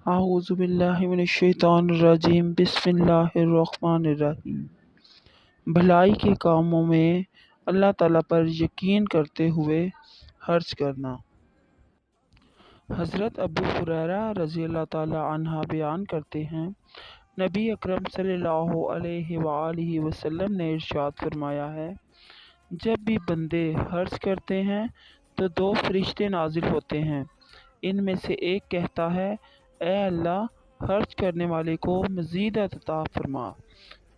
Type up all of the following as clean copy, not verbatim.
اعوذ باللہ من الشیطان الرجیم بسم اللہ الرحمن الرحیم۔ بھلائی کے کاموں میں اللہ تعالیٰ پر یقین کرتے ہوئے خرچ کرنا۔ حضرت ابو ہریرہ رضی اللہ تعالیٰ عنہ بیان کرتے ہیں، نبی اکرم صلی اللہ علیہ وآلہ وسلم نے ارشاد فرمایا ہے، جب بھی بندے خرچ کرتے ہیں تو دو فرشتے نازل ہوتے ہیں۔ ان میں سے ایک کہتا ہے، اے اللہ، خرچ کرنے والے کو مزید عطا فرما۔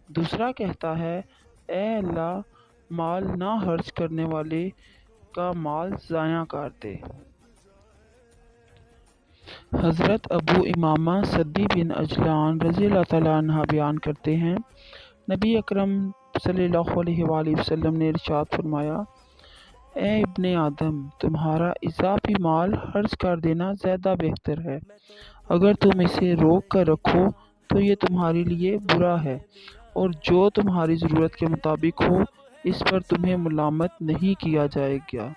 دوسرا کہتا ہے، اے اللہ، مال نہ خرچ کرنے والے کا مال ضائع کر دے۔ حضرت ابو امامہ سدی بن عجلان رضی اللہ تعالیٰ عنہ بیان کرتے ہیں، نبی اکرم صلی اللہ علیہ وآلہ وسلم نے ارشاد فرمایا، اے ابن آدم، تمہارا اضافی مال خرچ کر دینا زیادہ بہتر ہے۔ اگر تم اسے روک کر رکھو تو یہ تمہارے لیے برا ہے، اور جو تمہاری ضرورت کے مطابق ہو اس پر تمہیں ملامت نہیں کیا جائے گا،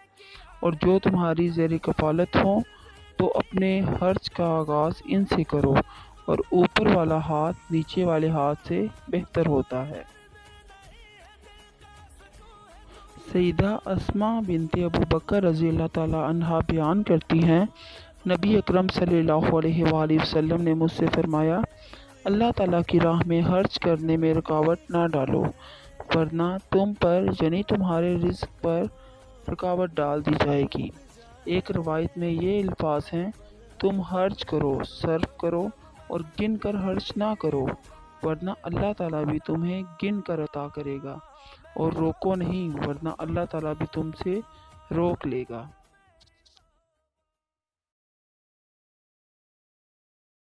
اور جو تمہاری زیر کفالت ہوں تو اپنے خرچ کا آغاز ان سے کرو، اور اوپر والا ہاتھ نیچے والے ہاتھ سے بہتر ہوتا ہے۔ سیدہ اسماء بنت ابو بکر رضی اللہ تعالیٰ عنہا بیان کرتی ہیں، نبی اکرم صلی اللہ علیہ وآلہ وسلم نے مجھ سے فرمایا، اللہ تعالیٰ کی راہ میں خرچ کرنے میں رکاوٹ نہ ڈالو، ورنہ تم پر یعنی تمہارے رزق پر رکاوٹ ڈال دی جائے گی۔ ایک روایت میں یہ الفاظ ہیں، تم خرچ کرو، صرف کرو اور گن کر خرچ نہ کرو، ورنہ اللہ تعالیٰ بھی تمہیں گن کر عطا کرے گا، اور روکو نہیں ورنہ اللہ تعالیٰ بھی تم سے روک لے گا۔